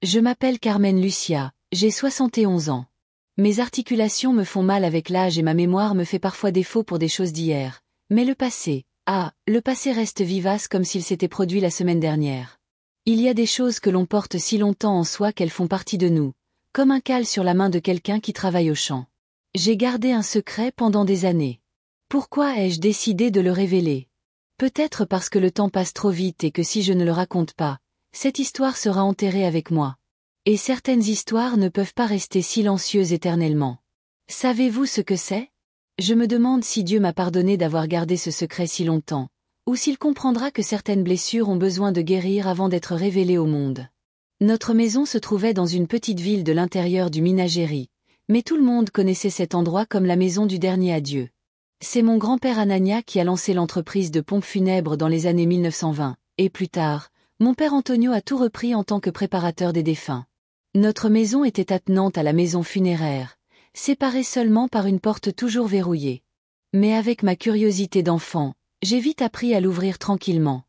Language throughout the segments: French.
Je m'appelle Carmen Lucia, j'ai 71 ans. Mes articulations me font mal avec l'âge et ma mémoire me fait parfois défaut pour des choses d'hier. Mais le passé reste vivace comme s'il s'était produit la semaine dernière. Il y a des choses que l'on porte si longtemps en soi qu'elles font partie de nous, comme un cal sur la main de quelqu'un qui travaille au champ. J'ai gardé un secret pendant des années. Pourquoi ai-je décidé de le révéler? Peut-être parce que le temps passe trop vite et que si je ne le raconte pas, cette histoire sera enterrée avec moi. Et certaines histoires ne peuvent pas rester silencieuses éternellement. Savez-vous ce que c'est? Je me demande si Dieu m'a pardonné d'avoir gardé ce secret si longtemps, ou s'il comprendra que certaines blessures ont besoin de guérir avant d'être révélées au monde. Notre maison se trouvait dans une petite ville de l'intérieur du Minas Gerais, mais tout le monde connaissait cet endroit comme la maison du dernier adieu. C'est mon grand-père Anania qui a lancé l'entreprise de pompes funèbres dans les années 1920, et plus tard, mon père Antonio a tout repris en tant que préparateur des défunts. Notre maison était attenante à la maison funéraire, séparée seulement par une porte toujours verrouillée. Mais avec ma curiosité d'enfant, j'ai vite appris à l'ouvrir tranquillement.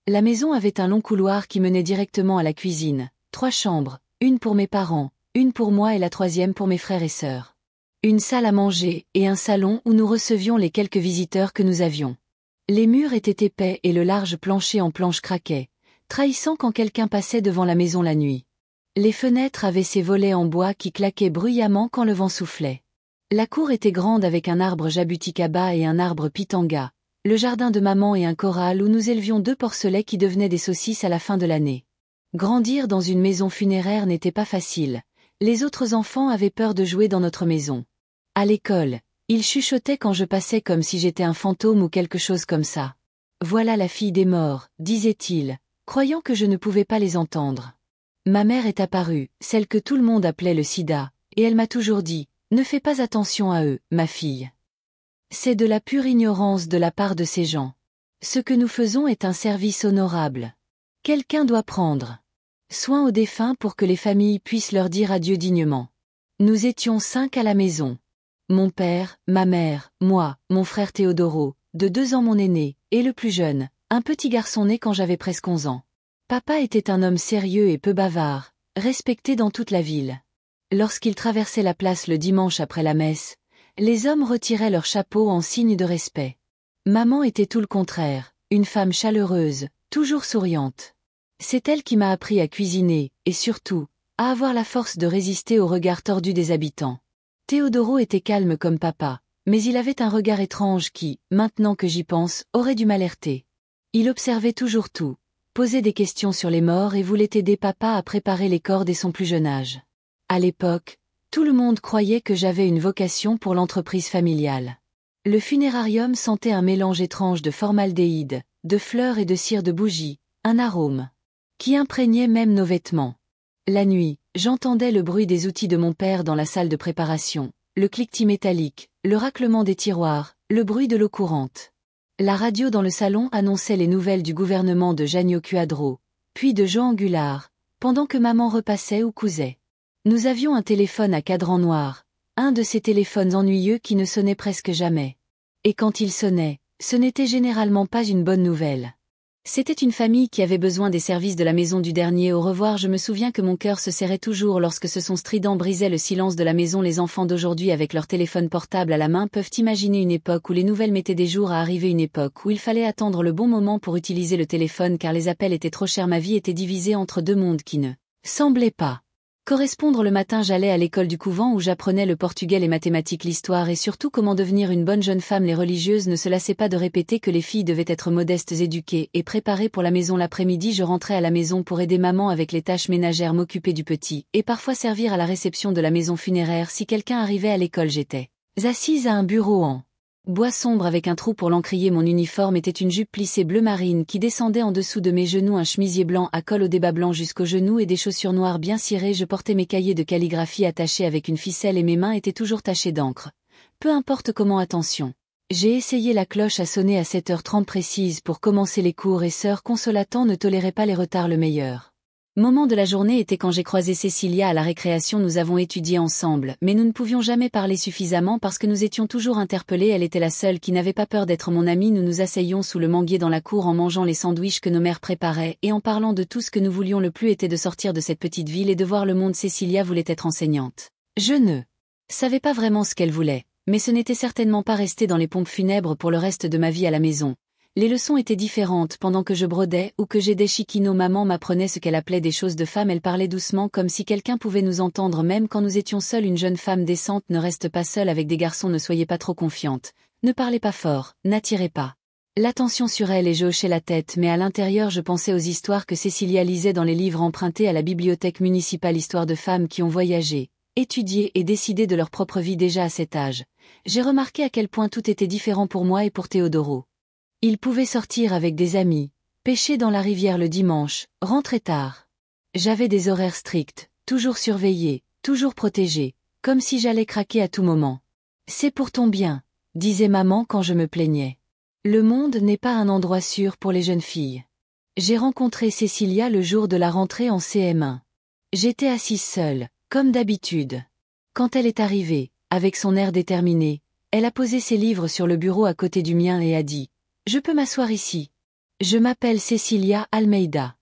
La maison avait un long couloir qui menait directement à la cuisine, 3 chambres, une pour mes parents, une pour moi et la 3e pour mes frères et sœurs. Une salle à manger et un salon où nous recevions les quelques visiteurs que nous avions. Les murs étaient épais et le large plancher en planche craquait, trahissant quand quelqu'un passait devant la maison la nuit. Les fenêtres avaient ces volets en bois qui claquaient bruyamment quand le vent soufflait. La cour était grande avec un arbre jabuticaba et un arbre pitanga, le jardin de maman et un corral où nous élevions 2 porcelets qui devenaient des saucisses à la fin de l'année. Grandir dans une maison funéraire n'était pas facile. Les autres enfants avaient peur de jouer dans notre maison. À l'école, ils chuchotaient quand je passais comme si j'étais un fantôme ou quelque chose comme ça. Voilà la fille des morts, disaient-ils, croyant que je ne pouvais pas les entendre. Ma mère est apparue, celle que tout le monde appelait le sida, et elle m'a toujours dit, ne fais pas attention à eux, ma fille. C'est de la pure ignorance de la part de ces gens. Ce que nous faisons est un service honorable. Quelqu'un doit prendre soin aux défunts pour que les familles puissent leur dire adieu dignement. Nous étions 5 à la maison. Mon père, ma mère, moi, mon frère Teodoro, de 2 ans mon aîné, et le plus jeune, un petit garçon né quand j'avais presque 11 ans. Papa était un homme sérieux et peu bavard, respecté dans toute la ville. Lorsqu'il traversait la place le dimanche après la messe, les hommes retiraient leurs chapeaux en signe de respect. Maman était tout le contraire, une femme chaleureuse, toujours souriante. C'est elle qui m'a appris à cuisiner, et surtout, à avoir la force de résister aux regards tordus des habitants. Teodoro était calme comme papa, mais il avait un regard étrange qui, maintenant que j'y pense, aurait dû m'alerter. Il observait toujours tout, posait des questions sur les morts et voulait aider papa à préparer les corps dès son plus jeune âge. À l'époque, tout le monde croyait que j'avais une vocation pour l'entreprise familiale. Le funérarium sentait un mélange étrange de formaldéhyde, de fleurs et de cire de bougie, un arôme qui imprégnait même nos vêtements. La nuit, j'entendais le bruit des outils de mon père dans la salle de préparation, le cliquetis métallique, le raclement des tiroirs, le bruit de l'eau courante. La radio dans le salon annonçait les nouvelles du gouvernement de Jânio Quadros, puis de João Goulart, pendant que maman repassait ou cousait. Nous avions un téléphone à cadran noir, un de ces téléphones ennuyeux qui ne sonnait presque jamais. Et quand il sonnait, ce n'était généralement pas une bonne nouvelle. C'était une famille qui avait besoin des services de la maison du dernier au revoir. Je me souviens que mon cœur se serrait toujours lorsque ce son strident brisait le silence de la maison. Les enfants d'aujourd'hui avec leur téléphone portable à la main peuvent imaginer une époque où les nouvelles mettaient des jours à arriver, une époque où il fallait attendre le bon moment pour utiliser le téléphone car les appels étaient trop chers. Ma vie était divisée entre 2 mondes qui ne semblaient pas correspondre. Le matin, j'allais à l'école du couvent où j'apprenais le portugais, les mathématiques, l'histoire et surtout comment devenir une bonne jeune femme. Les religieuses ne se lassaient pas de répéter que les filles devaient être modestes, éduquées et préparées pour la maison. L'après-midi, je rentrais à la maison pour aider maman avec les tâches ménagères, m'occuper du petit et parfois servir à la réception de la maison funéraire. Si quelqu'un arrivait à l'école, j'étais assise à un bureau en bois sombre avec un trou pour l'encrier. Mon uniforme était une jupe plissée bleu marine qui descendait en dessous de mes genoux, un chemisier blanc à col au débat blanc jusqu'aux genoux et des chaussures noires bien cirées. Je portais mes cahiers de calligraphie attachés avec une ficelle et mes mains étaient toujours tachées d'encre. Peu importe comment, attention. J'ai essayé la cloche à sonner à 7h30 précise pour commencer les cours et sœur Consolatan ne tolérait pas les retards. Le meilleur Moment de la journée était quand j'ai croisé Cécilia à la récréation. Nous avons étudié ensemble, mais nous ne pouvions jamais parler suffisamment parce que nous étions toujours interpellés. Elle était la seule qui n'avait pas peur d'être mon amie. Nous nous asseyions sous le manguier dans la cour en mangeant les sandwichs que nos mères préparaient et en parlant de tout ce que nous voulions le plus était de sortir de cette petite ville et de voir le monde. Cécilia voulait être enseignante. Je ne savais pas vraiment ce qu'elle voulait, mais ce n'était certainement pas rester dans les pompes funèbres pour le reste de ma vie à la maison. Les leçons étaient différentes pendant que je brodais ou que j'aidais Chiquino. Maman m'apprenait ce qu'elle appelait des choses de femme. Elle parlait doucement comme si quelqu'un pouvait nous entendre même quand nous étions seuls. Une jeune femme décente ne reste pas seule avec des garçons. Ne soyez pas trop confiante. Ne parlez pas fort, n'attirez pas l'attention sur elle. Et je hochais la tête, mais à l'intérieur je pensais aux histoires que Cécilia lisait dans les livres empruntés à la bibliothèque municipale. Histoires de femmes qui ont voyagé, étudié et décidé de leur propre vie déjà à cet âge. J'ai remarqué à quel point tout était différent pour moi et pour Teodoro. Il pouvait sortir avec des amis, pêcher dans la rivière le dimanche, rentrer tard. J'avais des horaires stricts, toujours surveillés, toujours protégés, comme si j'allais craquer à tout moment. C'est pour ton bien, disait maman quand je me plaignais. Le monde n'est pas un endroit sûr pour les jeunes filles. J'ai rencontré Cécilia le jour de la rentrée en CM1. J'étais assise seule, comme d'habitude. Quand elle est arrivée, avec son air déterminé, elle a posé ses livres sur le bureau à côté du mien et a dit: je peux m'asseoir ici. Je m'appelle Cécilia Almeida.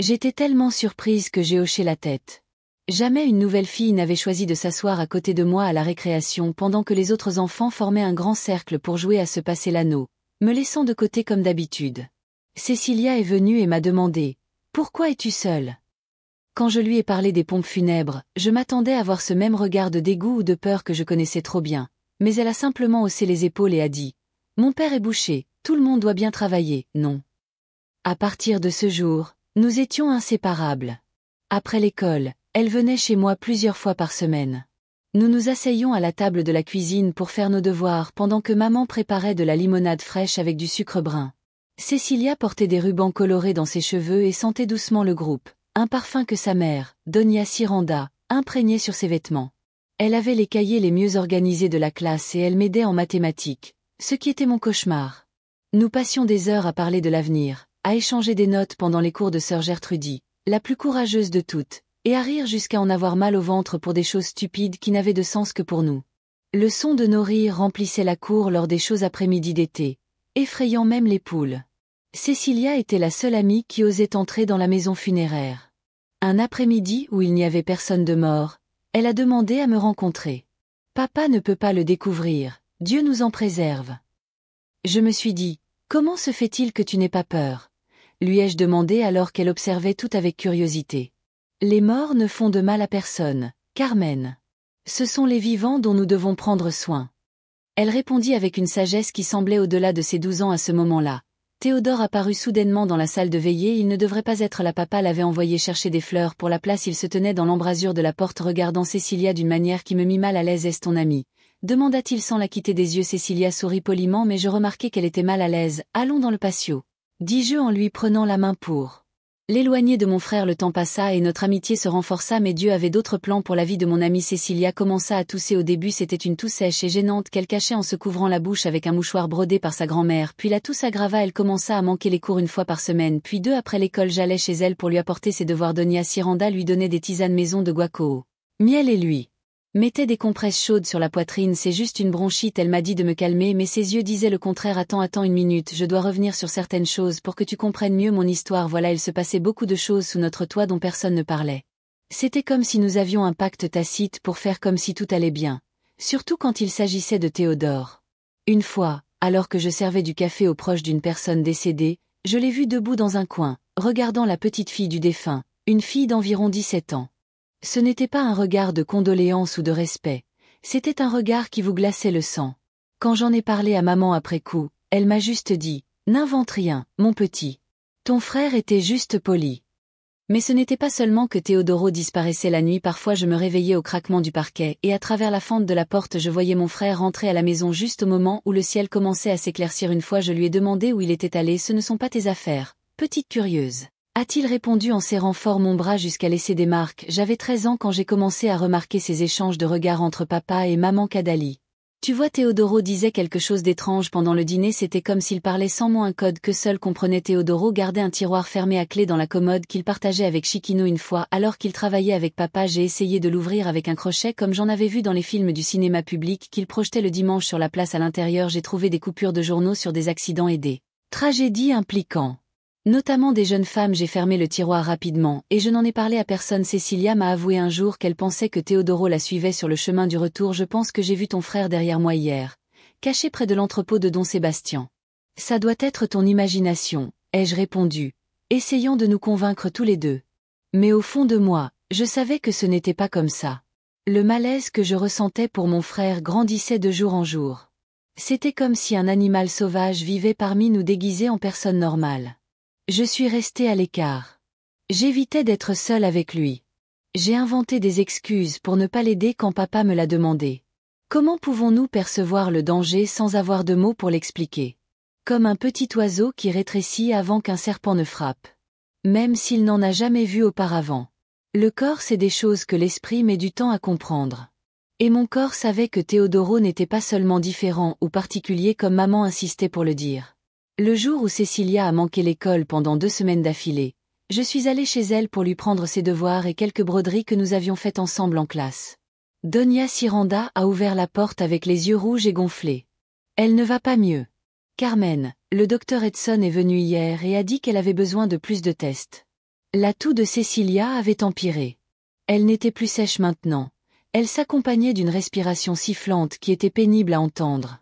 J'étais tellement surprise que j'ai hoché la tête. Jamais une nouvelle fille n'avait choisi de s'asseoir à côté de moi à la récréation pendant que les autres enfants formaient un grand cercle pour jouer à se passer l'anneau, me laissant de côté comme d'habitude. Cécilia est venue et m'a demandé: pourquoi es-tu seule? Quand je lui ai parlé des pompes funèbres, je m'attendais à voir ce même regard de dégoût ou de peur que je connaissais trop bien, mais elle a simplement haussé les épaules et a dit: mon père est boucher. Tout le monde doit bien travailler, non? À partir de ce jour, nous étions inséparables. Après l'école, elle venait chez moi plusieurs fois par semaine. Nous nous asseyions à la table de la cuisine pour faire nos devoirs pendant que maman préparait de la limonade fraîche avec du sucre brun. Cécilia portait des rubans colorés dans ses cheveux et sentait doucement le groupe, un parfum que sa mère, Doña Ciranda, imprégnait sur ses vêtements. Elle avait les cahiers les mieux organisés de la classe et elle m'aidait en mathématiques, ce qui était mon cauchemar. Nous passions des heures à parler de l'avenir, à échanger des notes pendant les cours de sœur Gertrudie, la plus courageuse de toutes, et à rire jusqu'à en avoir mal au ventre pour des choses stupides qui n'avaient de sens que pour nous. Le son de nos rires remplissait la cour lors des chauds après-midi d'été, effrayant même les poules. Cécilia était la seule amie qui osait entrer dans la maison funéraire. Un après-midi où il n'y avait personne de mort, elle a demandé à me rencontrer. Papa ne peut pas le découvrir, Dieu nous en préserve. Je me suis dit: comment se fait-il que tu n'aies pas peur? Lui ai-je demandé alors qu'elle observait tout avec curiosité. Les morts ne font de mal à personne, Carmen. Ce sont les vivants dont nous devons prendre soin. Elle répondit avec une sagesse qui semblait au-delà de ses 12 ans à ce moment-là. Théodore apparut soudainement dans la salle de veillée. Il ne devrait pas être là. Papa l'avait envoyé chercher des fleurs pour la place. Il se tenait dans l'embrasure de la porte regardant Cécilia d'une manière qui me mit mal à l'aise. Est-ce ton ami? Demanda-t-il sans la quitter des yeux. Cécilia sourit poliment mais je remarquai qu'elle était mal à l'aise. Allons dans le patio, dis-je en lui prenant la main pour l'éloigner de mon frère. Le temps passa et notre amitié se renforça mais Dieu avait d'autres plans pour la vie de mon amie. Cécilia commença à tousser. Au début c'était une toux sèche et gênante qu'elle cachait en se couvrant la bouche avec un mouchoir brodé par sa grand-mère. Puis la toux s'aggrava. Elle commença à manquer les cours une fois par semaine. Puis 2 après l'école j'allais chez elle pour lui apporter ses devoirs. Doña Ciranda lui donnait des tisanes maison de guaco, miel et lui mettait des compresses chaudes sur la poitrine. C'est juste une bronchite. Elle m'a dit de me calmer mais ses yeux disaient le contraire. Attends une minute, je dois revenir sur certaines choses pour que tu comprennes mieux mon histoire. Voilà, il se passait beaucoup de choses sous notre toit dont personne ne parlait. C'était comme si nous avions un pacte tacite pour faire comme si tout allait bien, surtout quand il s'agissait de Théodore. Une fois, alors que je servais du café aux proches d'une personne décédée, je l'ai vu debout dans un coin, regardant la petite fille du défunt, une fille d'environ 17 ans. Ce n'était pas un regard de condoléance ou de respect, c'était un regard qui vous glaçait le sang. Quand j'en ai parlé à maman après coup, elle m'a juste dit: n'invente rien, mon petit. Ton frère était juste poli. Mais ce n'était pas seulement que Teodoro disparaissait la nuit. Parfois je me réveillais au craquement du parquet et à travers la fente de la porte je voyais mon frère rentrer à la maison juste au moment où le ciel commençait à s'éclaircir. Une fois je lui ai demandé où il était allé. Ce ne sont pas tes affaires, petite curieuse, a-t-il répondu en serrant fort mon bras jusqu'à laisser des marques. J'avais 13 ans quand j'ai commencé à remarquer ces échanges de regards entre papa et maman Kadali. Tu vois, Théodoro disait quelque chose d'étrange pendant le dîner, c'était comme s'il parlait sans mot, un code que seul comprenait Théodoro. Gardait un tiroir fermé à clé dans la commode qu'il partageait avec Chiquino. Une fois, alors qu'il travaillait avec papa, j'ai essayé de l'ouvrir avec un crochet comme j'en avais vu dans les films du cinéma public qu'il projetait le dimanche sur la place. À l'intérieur, j'ai trouvé des coupures de journaux sur des accidents et des tragédies impliquant notamment des jeunes femmes. J'ai fermé le tiroir rapidement, et je n'en ai parlé à personne. Cécilia m'a avoué un jour qu'elle pensait que Théodoro la suivait sur le chemin du retour. Je pense que j'ai vu ton frère derrière moi hier, caché près de l'entrepôt de Don Sébastien. Ça doit être ton imagination, ai-je répondu, essayant de nous convaincre tous les deux. Mais au fond de moi, je savais que ce n'était pas comme ça. Le malaise que je ressentais pour mon frère grandissait de jour en jour. C'était comme si un animal sauvage vivait parmi nous déguisé en personne normale. Je suis restée à l'écart. J'évitais d'être seule avec lui. J'ai inventé des excuses pour ne pas l'aider quand papa me l'a demandé. Comment pouvons-nous percevoir le danger sans avoir de mots pour l'expliquer? Comme un petit oiseau qui rétrécit avant qu'un serpent ne frappe. Même s'il n'en a jamais vu auparavant. Le corps sait des choses que l'esprit met du temps à comprendre. Et mon corps savait que Théodoro n'était pas seulement différent ou particulier comme maman insistait pour le dire. Le jour où Cécilia a manqué l'école pendant 2 semaines d'affilée, je suis allée chez elle pour lui prendre ses devoirs et quelques broderies que nous avions faites ensemble en classe. Donia Siranda a ouvert la porte avec les yeux rouges et gonflés. Elle ne va pas mieux. Carmen, le docteur Edson est venu hier et a dit qu'elle avait besoin de plus de tests. La toux de Cécilia avait empiré. Elle n'était plus sèche maintenant. Elle s'accompagnait d'une respiration sifflante qui était pénible à entendre.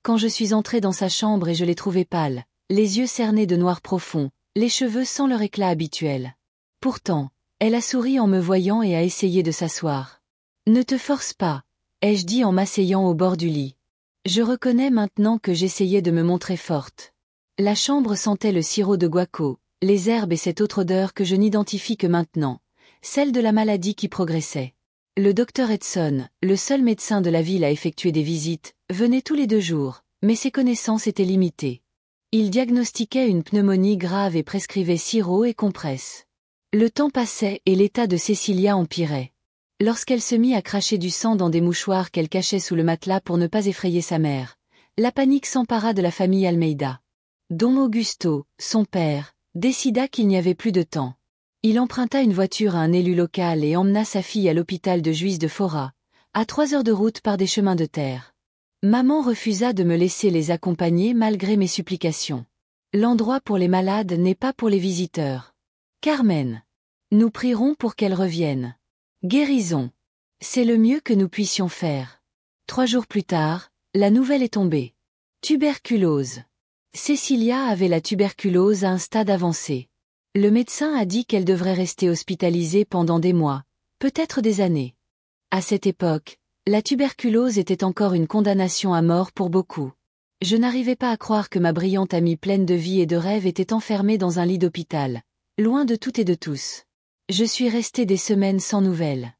Quand je suis entrée dans sa chambre et je l'ai trouvée pâle, les yeux cernés de noir profond, les cheveux sans leur éclat habituel. Pourtant, elle a souri en me voyant et a essayé de s'asseoir. Ne te force pas, ai-je dit en m'asseyant au bord du lit. Je reconnais maintenant que j'essayais de me montrer forte. La chambre sentait le sirop de guaco, les herbes et cette autre odeur que je n'identifie que maintenant, celle de la maladie qui progressait. Le docteur Edson, le seul médecin de la ville à effectuer des visites, venait tous les 2 jours, mais ses connaissances étaient limitées. Il diagnostiquait une pneumonie grave et prescrivait sirop et compresses. Le temps passait et l'état de Cécilia empirait. Lorsqu'elle se mit à cracher du sang dans des mouchoirs qu'elle cachait sous le matelas pour ne pas effrayer sa mère, la panique s'empara de la famille Almeida. Don Augusto, son père, décida qu'il n'y avait plus de temps. Il emprunta une voiture à un élu local et emmena sa fille à l'hôpital de Juiz de Fora, à 3 heures de route par des chemins de terre. Maman refusa de me laisser les accompagner malgré mes supplications. L'endroit pour les malades n'est pas pour les visiteurs. Carmen. Nous prierons pour qu'elle revienne. Guérison. C'est le mieux que nous puissions faire. 3 jours plus tard, la nouvelle est tombée. Tuberculose. Cécilia avait la tuberculose à un stade avancé. Le médecin a dit qu'elle devrait rester hospitalisée pendant des mois, peut-être des années. À cette époque, la tuberculose était encore une condamnation à mort pour beaucoup. Je n'arrivais pas à croire que ma brillante amie pleine de vie et de rêves était enfermée dans un lit d'hôpital, loin de tout et de tous. Je suis restée des semaines sans nouvelles.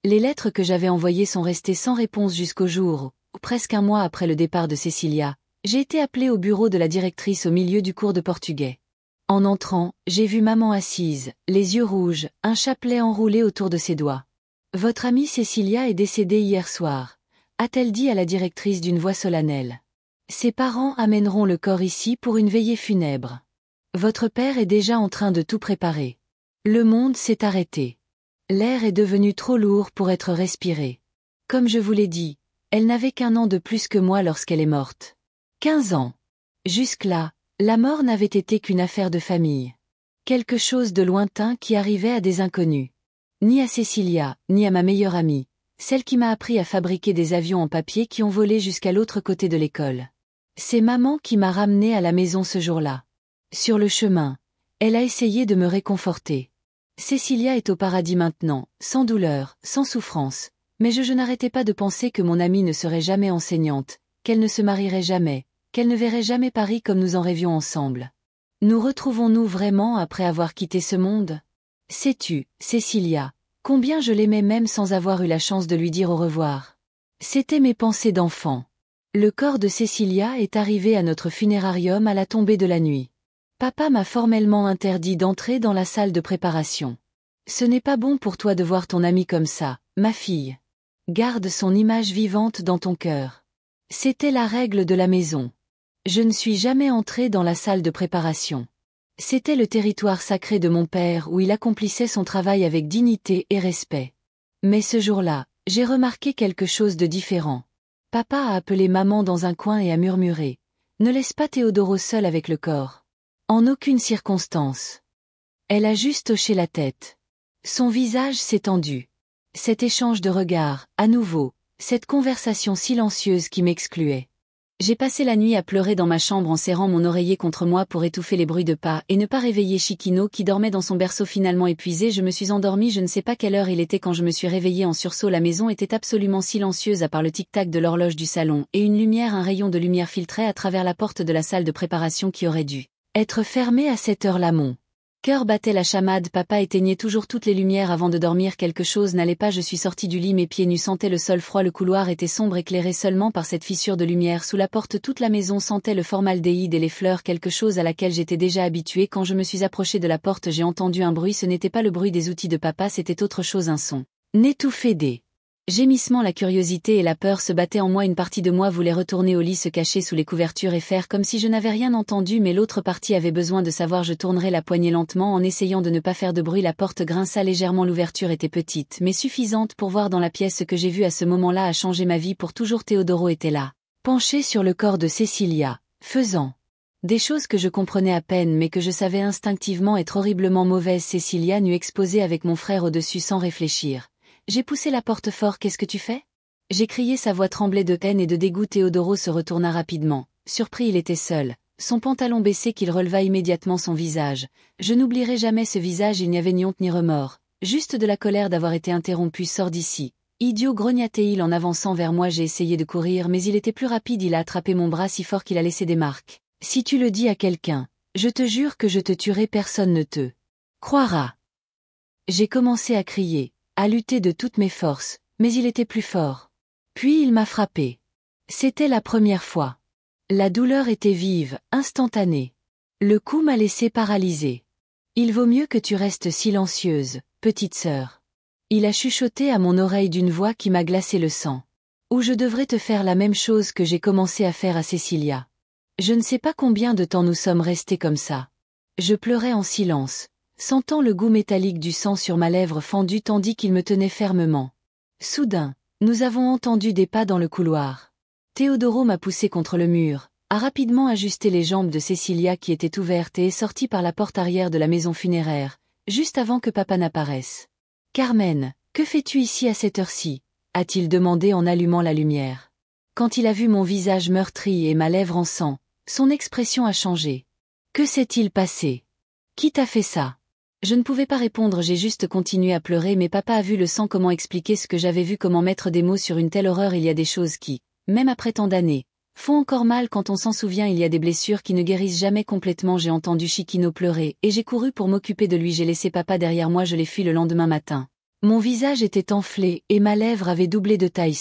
Les lettres que j'avais envoyées sont restées sans réponse jusqu'au jour où, presque un mois après le départ de Cécilia, j'ai été appelée au bureau de la directrice au milieu du cours de portugais. En entrant, j'ai vu maman assise, les yeux rouges, un chapelet enroulé autour de ses doigts. « Votre amie Cécilia est décédée hier soir », a-t-elle dit à la directrice d'une voix solennelle. « Ses parents amèneront le corps ici pour une veillée funèbre. Votre père est déjà en train de tout préparer. Le monde s'est arrêté. L'air est devenu trop lourd pour être respiré. Comme je vous l'ai dit, elle n'avait qu'1 an de plus que moi lorsqu'elle est morte. 15 ans. Jusque-là, la mort n'avait été qu'une affaire de famille. Quelque chose de lointain qui arrivait à des inconnus. Ni à Cécilia, ni à ma meilleure amie, celle qui m'a appris à fabriquer des avions en papier qui ont volé jusqu'à l'autre côté de l'école. C'est maman qui m'a ramenée à la maison ce jour-là. Sur le chemin, elle a essayé de me réconforter. Cécilia est au paradis maintenant, sans douleur, sans souffrance, mais je n'arrêtais pas de penser que mon amie ne serait jamais enseignante, qu'elle ne se marierait jamais, qu'elle ne verrait jamais Paris comme nous en rêvions ensemble. Nous retrouvons-nous vraiment après avoir quitté ce monde? Sais-tu, Cécilia, combien je l'aimais même sans avoir eu la chance de lui dire au revoir? C'étaient mes pensées d'enfant. Le corps de Cécilia est arrivé à notre funérarium à la tombée de la nuit. Papa m'a formellement interdit d'entrer dans la salle de préparation. Ce n'est pas bon pour toi de voir ton amie comme ça, ma fille. Garde son image vivante dans ton cœur. C'était la règle de la maison. Je ne suis jamais entrée dans la salle de préparation. C'était le territoire sacré de mon père où il accomplissait son travail avec dignité et respect. Mais ce jour-là, j'ai remarqué quelque chose de différent. Papa a appelé maman dans un coin et a murmuré « Ne laisse pas Théodoro seul avec le corps. » En aucune circonstance. Elle a juste hoché la tête. Son visage s'est tendu. Cet échange de regards, à nouveau, cette conversation silencieuse qui m'excluait. J'ai passé la nuit à pleurer dans ma chambre en serrant mon oreiller contre moi pour étouffer les bruits de pas et ne pas réveiller Chiquino qui dormait dans son berceau finalement épuisé. Je me suis endormie, je ne sais pas quelle heure il était quand je me suis réveillée en sursaut. La maison était absolument silencieuse à part le tic-tac de l'horloge du salon et un rayon de lumière filtrait à travers la porte de la salle de préparation qui aurait dû être fermée à cette heure-là. Mon cœur battait la chamade, papa éteignait toujours toutes les lumières avant de dormir. Quelque chose n'allait pas, je suis sortie du lit, mes pieds nus sentaient le sol froid, le couloir était sombre éclairé seulement par cette fissure de lumière sous la porte. Toute la maison sentait le formaldéhyde et les fleurs, quelque chose à laquelle j'étais déjà habituée. Quand je me suis approchée de la porte, j'ai entendu un bruit, ce n'était pas le bruit des outils de papa, c'était autre chose, un son étouffé, des gémissements. La curiosité et la peur se battaient en moi, une partie de moi voulait retourner au lit, se cacher sous les couvertures et faire comme si je n'avais rien entendu, mais l'autre partie avait besoin de savoir. Je tournerai la poignée lentement en essayant de ne pas faire de bruit. La porte grinça légèrement, l'ouverture était petite mais suffisante pour voir dans la pièce. Ce que j'ai vu à ce moment-là a changé ma vie pour toujours. Théodoro était là, penché sur le corps de Cecilia, faisant des choses que je comprenais à peine mais que je savais instinctivement être horriblement mauvaises. Cecilia nue exposée avec mon frère au-dessus sans réfléchir. J'ai poussé la porte fort. Qu'est-ce que tu fais? J'ai crié, sa voix tremblait de haine et de dégoût. Théodoro se retourna rapidement. Surpris, il était seul, son pantalon baissé qu'il releva immédiatement son visage. Je n'oublierai jamais ce visage, il n'y avait ni honte ni remords, juste de la colère d'avoir été interrompu. Sors d'ici. Idiot, grogna-t-il en avançant vers moi. J'ai essayé de courir mais il était plus rapide, il a attrapé mon bras si fort qu'il a laissé des marques. Si tu le dis à quelqu'un, je te jure que je te tuerai, personne ne te croira. J'ai commencé à crier, à lutter de toutes mes forces, mais il était plus fort. Puis il m'a frappé. C'était la première fois. La douleur était vive, instantanée. Le coup m'a laissé paralysée. Il vaut mieux que tu restes silencieuse, petite sœur. Il a chuchoté à mon oreille d'une voix qui m'a glacé le sang. Ou je devrais te faire la même chose que j'ai commencé à faire à Cecilia. Je ne sais pas combien de temps nous sommes restés comme ça. Je pleurais en silence, sentant le goût métallique du sang sur ma lèvre fendue tandis qu'il me tenait fermement. Soudain, nous avons entendu des pas dans le couloir. Théodoro m'a poussé contre le mur, a rapidement ajusté les jambes de Cecilia qui étaient ouvertes et est sorti par la porte arrière de la maison funéraire, juste avant que papa n'apparaisse. « Carmen, que fais-tu ici à cette heure-ci » a-t-il demandé en allumant la lumière. Quand il a vu mon visage meurtri et ma lèvre en sang, son expression a changé. « Que s'est-il passé? Qui t'a fait ça ?» Je ne pouvais pas répondre, j'ai juste continué à pleurer, mais papa a vu le sang. Comment expliquer ce que j'avais vu, comment mettre des mots sur une telle horreur? Il y a des choses qui, même après tant d'années, font encore mal quand on s'en souvient. Il y a des blessures qui ne guérissent jamais complètement. J'ai entendu Chiquino pleurer, et j'ai couru pour m'occuper de lui. J'ai laissé papa derrière moi, je l'ai fui le lendemain matin. Mon visage était enflé, et ma lèvre avait doublé de taille.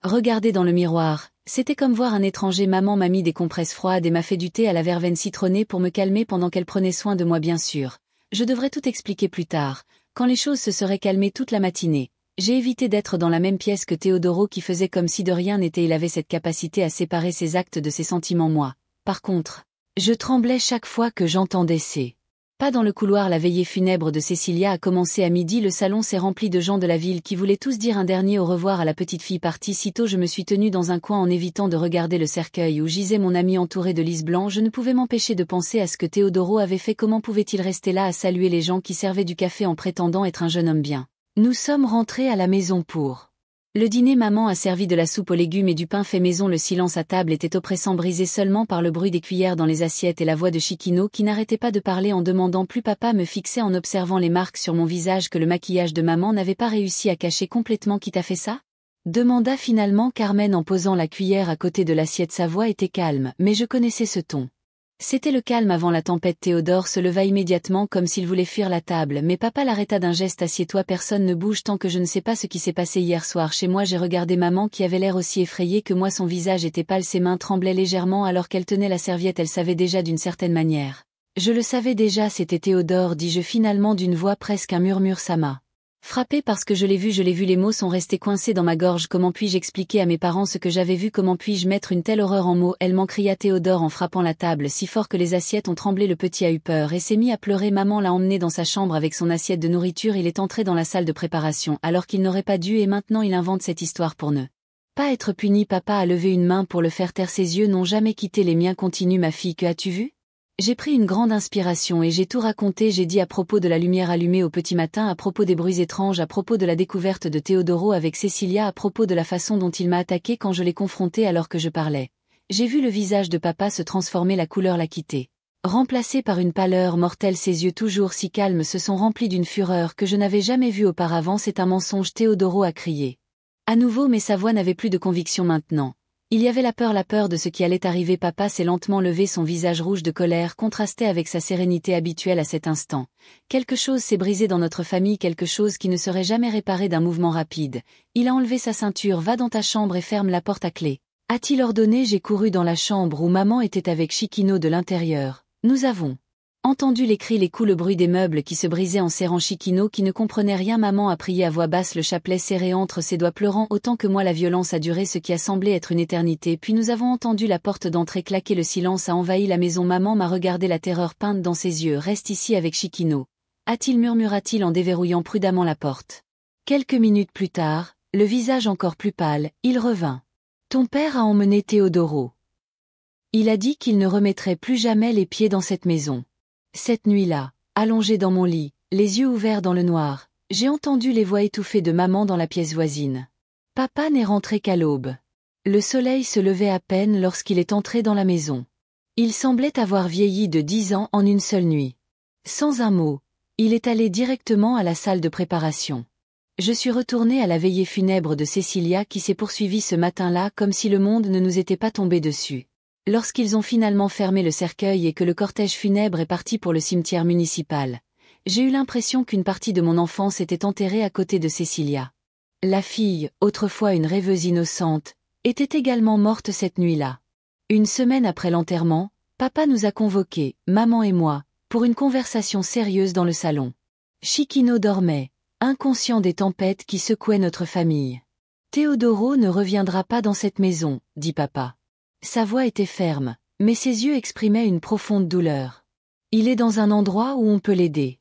Regarder dans le miroir, c'était comme voir un étranger. Maman m'a mis des compresses froides et m'a fait du thé à la verveine citronnée pour me calmer pendant qu'elle prenait soin de moi, bien sûr. Je devrais tout expliquer plus tard, quand les choses se seraient calmées. Toute la matinée, j'ai évité d'être dans la même pièce que Théodoro qui faisait comme si de rien n'était. Il avait cette capacité à séparer ses actes de ses sentiments. Moi, par contre, je tremblais chaque fois que j'entendais ces pas dans le couloir. La veillée funèbre de Cecilia a commencé à midi. Le salon s'est rempli de gens de la ville qui voulaient tous dire un dernier au revoir à la petite fille partie si tôt. Je me suis tenue dans un coin en évitant de regarder le cercueil où gisait mon ami entouré de lys blanc. Je ne pouvais m'empêcher de penser à ce que Théodoro avait fait. Comment pouvait-il rester là à saluer les gens qui servaient du café en prétendant être un jeune homme bien? Nous sommes rentrés à la maison pour le dîner. Maman a servi de la soupe aux légumes et du pain fait maison. Le silence à table était oppressant, brisé seulement par le bruit des cuillères dans les assiettes et la voix de Chiquino qui n'arrêtait pas de parler en demandant plus. Papa me fixait en observant les marques sur mon visage que le maquillage de maman n'avait pas réussi à cacher complètement. Qui t'a fait ça? Demanda finalement Carmen en posant la cuillère à côté de l'assiette. Sa voix était calme, mais je connaissais ce ton. C'était le calme avant la tempête. Théodore se leva immédiatement comme s'il voulait fuir la table, mais papa l'arrêta d'un geste. Assieds-toi, personne ne bouge tant que je ne sais pas ce qui s'est passé hier soir chez moi. J'ai regardé maman qui avait l'air aussi effrayée que moi. Son visage était pâle, ses mains tremblaient légèrement alors qu'elle tenait la serviette. Elle savait déjà d'une certaine manière. Je le savais déjà, c'était Théodore, dis-je finalement d'une voix presque un murmure. Ça m'a Frappée parce que je l'ai vu, les mots sont restés coincés dans ma gorge. Comment puis-je expliquer à mes parents ce que j'avais vu? Comment puis-je mettre une telle horreur en mots? Elle m'en cria Théodore en frappant la table si fort que les assiettes ont tremblé. Le petit a eu peur et s'est mis à pleurer. Maman l'a emmené dans sa chambre avec son assiette de nourriture. Il est entré dans la salle de préparation alors qu'il n'aurait pas dû et maintenant il invente cette histoire pour ne pas être puni. Papa a levé une main pour le faire taire. Ses yeux n'ont jamais quitté les miens. Continue ma fille, que as-tu vu? J'ai pris une grande inspiration et j'ai tout raconté. J'ai dit à propos de la lumière allumée au petit matin, à propos des bruits étranges, à propos de la découverte de Teodoro avec Cecilia, à propos de la façon dont il m'a attaqué quand je l'ai confronté alors que je parlais. J'ai vu le visage de papa se transformer, la couleur l'a quitté. Remplacé par une pâleur mortelle, ses yeux toujours si calmes se sont remplis d'une fureur que je n'avais jamais vue auparavant. C'est un mensonge, Teodoro a crié. À nouveau, mais sa voix n'avait plus de conviction maintenant. Il y avait la peur de ce qui allait arriver. Papa s'est lentement levé, son visage rouge de colère contrastait avec sa sérénité habituelle à cet instant. Quelque chose s'est brisé dans notre famille, quelque chose qui ne serait jamais réparé d'un mouvement rapide. Il a enlevé sa ceinture. Va dans ta chambre et ferme la porte à clé, a-t-il ordonné. J'ai couru dans la chambre où maman était avec Chiquino de l'intérieur. Nous avons entendu les cris, les coups, le bruit des meubles qui se brisaient en serrant Chiquino qui ne comprenait rien. Maman a prié à voix basse, le chapelet serré entre ses doigts, pleurant autant que moi. La violence a duré ce qui a semblé être une éternité, puis nous avons entendu la porte d'entrée claquer. Le silence a envahi la maison. Maman m'a regardé, la terreur peinte dans ses yeux. Reste ici avec Chiquino, a-t-il, murmura-t-il en déverrouillant prudemment la porte. Quelques minutes plus tard, le visage encore plus pâle, il revint. Ton père a emmené Teodoro. Il a dit qu'il ne remettrait plus jamais les pieds dans cette maison. Cette nuit-là, allongée dans mon lit, les yeux ouverts dans le noir, j'ai entendu les voix étouffées de maman dans la pièce voisine. Papa n'est rentré qu'à l'aube. Le soleil se levait à peine lorsqu'il est entré dans la maison. Il semblait avoir vieilli de 10 ans en une seule nuit. Sans un mot, il est allé directement à la salle de préparation. Je suis retournée à la veillée funèbre de Cecilia qui s'est poursuivie ce matin-là comme si le monde ne nous était pas tombé dessus. Lorsqu'ils ont finalement fermé le cercueil et que le cortège funèbre est parti pour le cimetière municipal, j'ai eu l'impression qu'une partie de mon enfance était enterrée à côté de Cecilia. La fille, autrefois une rêveuse innocente, était également morte cette nuit-là. Une semaine après l'enterrement, papa nous a convoqués, maman et moi, pour une conversation sérieuse dans le salon. Chiquino dormait, inconscient des tempêtes qui secouaient notre famille. Teodoro ne reviendra pas dans cette maison, dit papa. Sa voix était ferme, mais ses yeux exprimaient une profonde douleur. Il est dans un endroit où on peut l'aider.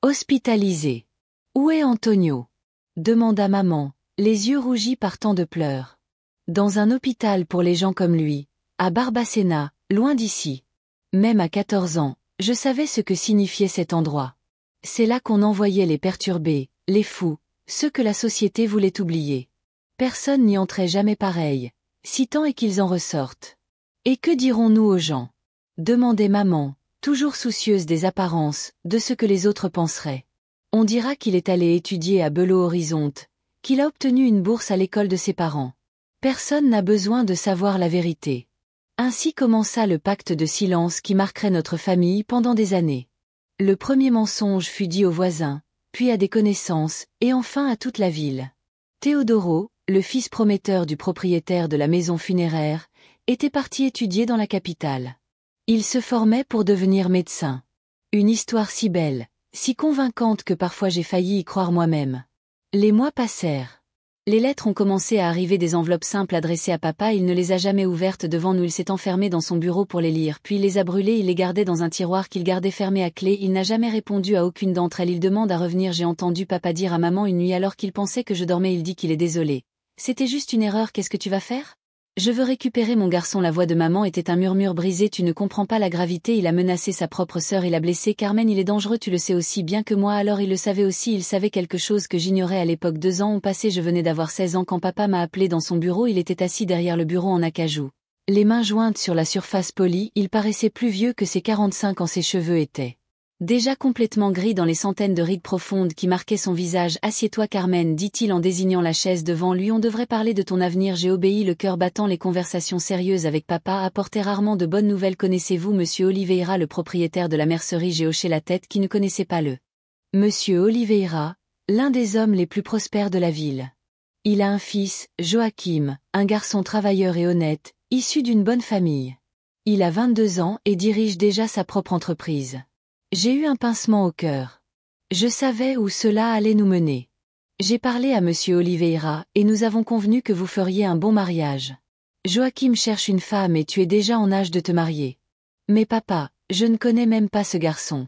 Hospitalisé. Où est Antonio? Demanda maman, les yeux rougis par tant de pleurs. Dans un hôpital pour les gens comme lui, à Barbacena, loin d'ici. Même à 14 ans, je savais ce que signifiait cet endroit. C'est là qu'on envoyait les perturbés, les fous, ceux que la société voulait oublier. Personne n'y entrait jamais pareil, si tant est qu'ils en ressortent. Et que dirons-nous aux gens? Demandait maman, toujours soucieuse des apparences, de ce que les autres penseraient. On dira qu'il est allé étudier à Belo Horizonte, qu'il a obtenu une bourse à l'école de ses parents. Personne n'a besoin de savoir la vérité. Ainsi commença le pacte de silence qui marquerait notre famille pendant des années. Le premier mensonge fut dit aux voisins, puis à des connaissances, et enfin à toute la ville. Teodoro, le fils prometteur du propriétaire de la maison funéraire, était parti étudier dans la capitale. Il se formait pour devenir médecin. Une histoire si belle, si convaincante que parfois j'ai failli y croire moi-même. Les mois passèrent. Les lettres ont commencé à arriver, des enveloppes simples adressées à papa. Il ne les a jamais ouvertes devant nous. Il s'est enfermé dans son bureau pour les lire, puis il les a brûlées. Il les gardait dans un tiroir qu'il gardait fermé à clé. Il n'a jamais répondu à aucune d'entre elles. Il demande à revenir. J'ai entendu papa dire à maman une nuit alors qu'il pensait que je dormais. Il dit qu'il est désolé. C'était juste une erreur. Qu'est-ce que tu vas faire? Je veux récupérer mon garçon. La voix de maman était un murmure brisé. Tu ne comprends pas la gravité. Il a menacé sa propre sœur. Il a blessé Carmen. Il est dangereux. Tu le sais aussi bien que moi. Alors il le savait aussi. Il savait quelque chose que j'ignorais à l'époque. 2 ans ont passé. Je venais d'avoir 16 ans quand papa m'a appelé dans son bureau. Il était assis derrière le bureau en acajou, les mains jointes sur la surface polie. Il paraissait plus vieux que ses 45 ans. Ses cheveux étaient déjà complètement gris dans les centaines de rides profondes qui marquaient son visage. Assieds-toi Carmen, dit-il en désignant la chaise devant lui. On devrait parler de ton avenir. J'ai obéi, le cœur battant. Les conversations sérieuses avec papa apportaient rarement de bonnes nouvelles. Connaissez-vous Monsieur Oliveira, le propriétaire de la mercerie? J'ai hoché la tête. Qui ne connaissait pas le Monsieur Oliveira, l'un des hommes les plus prospères de la ville. Il a un fils, Joachim, un garçon travailleur et honnête, issu d'une bonne famille. Il a 22 ans et dirige déjà sa propre entreprise. J'ai eu un pincement au cœur. Je savais où cela allait nous mener. J'ai parlé à monsieur Oliveira, et nous avons convenu que vous feriez un bon mariage. Joachim cherche une femme et tu es déjà en âge de te marier. Mais papa, je ne connais même pas ce garçon.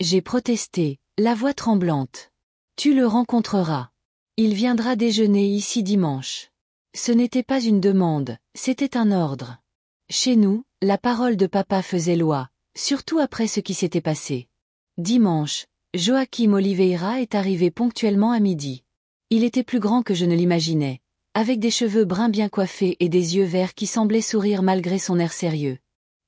J'ai protesté, la voix tremblante. Tu le rencontreras. Il viendra déjeuner ici dimanche. Ce n'était pas une demande, c'était un ordre. Chez nous, la parole de papa faisait loi, surtout après ce qui s'était passé. Dimanche, Joachim Oliveira est arrivé ponctuellement à midi. Il était plus grand que je ne l'imaginais, avec des cheveux bruns bien coiffés et des yeux verts qui semblaient sourire malgré son air sérieux.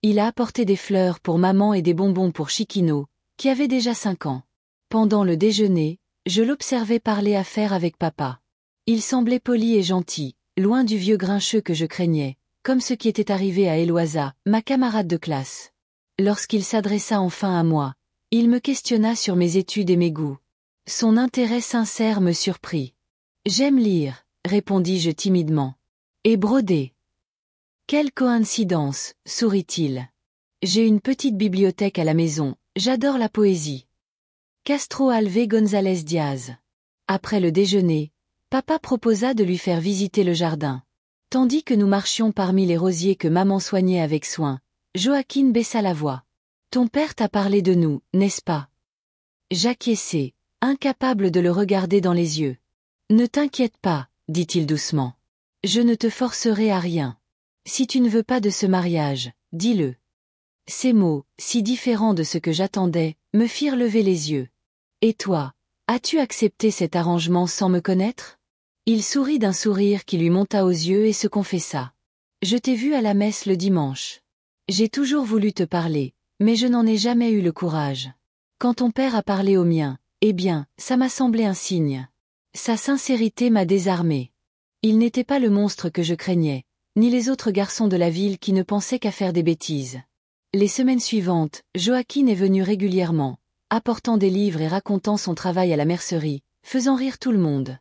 Il a apporté des fleurs pour maman et des bonbons pour Chiquino, qui avait déjà 5 ans. Pendant le déjeuner, je l'observais parler affaires avec papa. Il semblait poli et gentil, loin du vieux grincheux que je craignais, comme ce qui était arrivé à Eloisa, ma camarade de classe. Lorsqu'il s'adressa enfin à moi, il me questionna sur mes études et mes goûts. Son intérêt sincère me surprit. « J'aime lire », répondis-je timidement. « Et broder. »« Quelle coïncidence, sourit-il. J'ai une petite bibliothèque à la maison, j'adore la poésie. » Castro Alvé González Diaz. Après le déjeuner, papa proposa de lui faire visiter le jardin. Tandis que nous marchions parmi les rosiers que maman soignait avec soin, Joachim baissa la voix. « Ton père t'a parlé de nous, n'est-ce pas ?» J'acquiesçai, incapable de le regarder dans les yeux. « Ne t'inquiète pas, dit-il doucement. Je ne te forcerai à rien. Si tu ne veux pas de ce mariage, dis-le. » Ces mots, si différents de ce que j'attendais, me firent lever les yeux. « Et toi, as-tu accepté cet arrangement sans me connaître ?» Il sourit d'un sourire qui lui monta aux yeux et se confessa. « Je t'ai vu à la messe le dimanche. J'ai toujours voulu te parler, mais je n'en ai jamais eu le courage. Quand ton père a parlé au mien, eh bien, ça m'a semblé un signe. Sa sincérité m'a désarmé. Il n'était pas le monstre que je craignais, ni les autres garçons de la ville qui ne pensaient qu'à faire des bêtises. » Les semaines suivantes, Joachim est venu régulièrement, apportant des livres et racontant son travail à la mercerie, faisant rire tout le monde.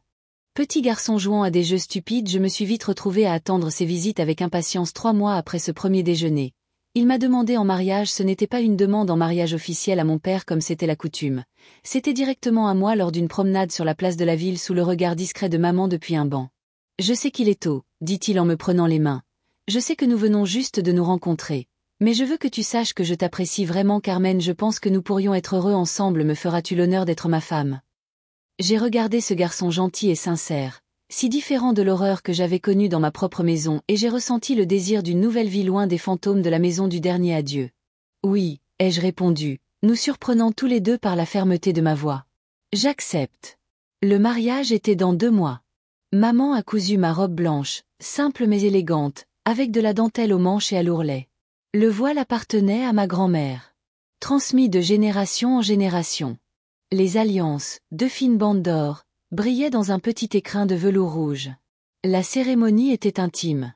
Petit garçon jouant à des jeux stupides, je me suis vite retrouvé à attendre ses visites avec impatience 3 mois après ce premier déjeuner. Il m'a demandé en mariage. Ce n'était pas une demande en mariage officielle à mon père comme c'était la coutume. C'était directement à moi lors d'une promenade sur la place de la ville sous le regard discret de maman depuis un banc. « Je sais qu'il est tôt, dit-il en me prenant les mains. Je sais que nous venons juste de nous rencontrer. Mais je veux que tu saches que je t'apprécie vraiment Carmen, je pense que nous pourrions être heureux ensemble, me feras-tu l'honneur d'être ma femme ?» J'ai regardé ce garçon gentil et sincère, si différent de l'horreur que j'avais connue dans ma propre maison, et j'ai ressenti le désir d'une nouvelle vie loin des fantômes de la maison du dernier adieu. « Oui, » ai-je répondu, nous surprenant tous les deux par la fermeté de ma voix. « J'accepte. » Le mariage était dans 2 mois. Maman a cousu ma robe blanche, simple mais élégante, avec de la dentelle aux manches et à l'ourlet. Le voile appartenait à ma grand-mère. Transmis de génération en génération. Les alliances, 2 fines bandes d'or, brillaient dans un petit écrin de velours rouge. La cérémonie était intime.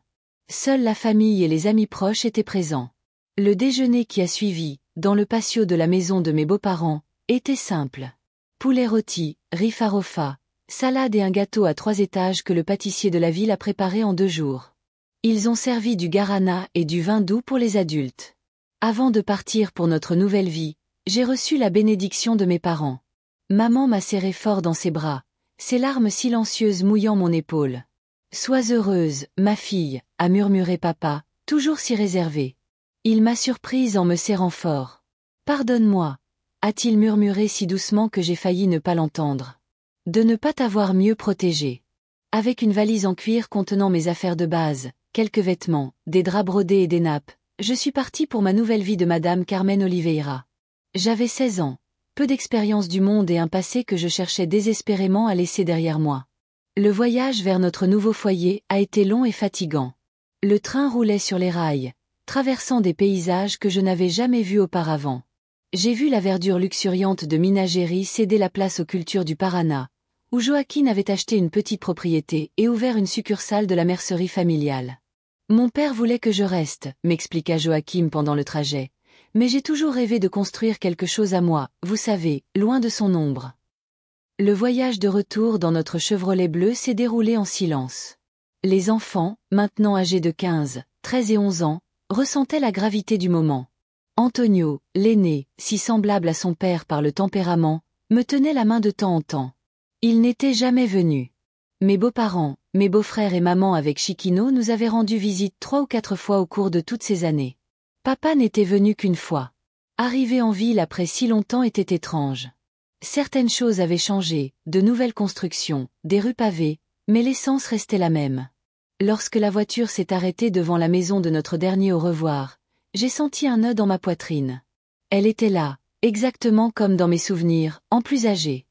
Seule la famille et les amis proches étaient présents. Le déjeuner qui a suivi, dans le patio de la maison de mes beaux-parents, était simple. Poulet rôti, riz farofa, salade et un gâteau à 3 étages que le pâtissier de la ville a préparé en 2 jours. Ils ont servi du guarana et du vin doux pour les adultes. Avant de partir pour notre nouvelle vie, j'ai reçu la bénédiction de mes parents. Maman m'a serré fort dans ses bras, ses larmes silencieuses mouillant mon épaule. « Sois heureuse, ma fille », a murmuré papa, toujours si réservé. Il m'a surprise en me serrant fort. « Pardonne-moi », a-t-il murmuré si doucement que j'ai failli ne pas l'entendre. « De ne pas t'avoir mieux protégée. » Avec une valise en cuir contenant mes affaires de base, quelques vêtements, des draps brodés et des nappes, je suis partie pour ma nouvelle vie de Madame Carmen Oliveira. J'avais 16 ans, peu d'expérience du monde et un passé que je cherchais désespérément à laisser derrière moi. Le voyage vers notre nouveau foyer a été long et fatigant. Le train roulait sur les rails, traversant des paysages que je n'avais jamais vus auparavant. J'ai vu la verdure luxuriante de Minas Gerais céder la place aux cultures du Paraná, où Joachim avait acheté une petite propriété et ouvert une succursale de la mercerie familiale. Mon père voulait que je reste, m'expliqua Joachim pendant le trajet, mais j'ai toujours rêvé de construire quelque chose à moi, vous savez, loin de son ombre. Le voyage de retour dans notre Chevrolet bleu s'est déroulé en silence. Les enfants, maintenant âgés de 15, 13 et 11 ans, ressentaient la gravité du moment. Antonio, l'aîné, si semblable à son père par le tempérament, me tenait la main de temps en temps. Il n'était jamais venu. Mes beaux-parents, mes beaux-frères et maman avec Chiquino nous avaient rendu visite 3 ou 4 fois au cours de toutes ces années. Papa n'était venu qu'une fois. Arriver en ville après si longtemps était étrange. Certaines choses avaient changé, de nouvelles constructions, des rues pavées, mais l'essence restait la même. Lorsque la voiture s'est arrêtée devant la maison de notre dernier au revoir, j'ai senti un nœud dans ma poitrine. Elle était là, exactement comme dans mes souvenirs, en plus âgée.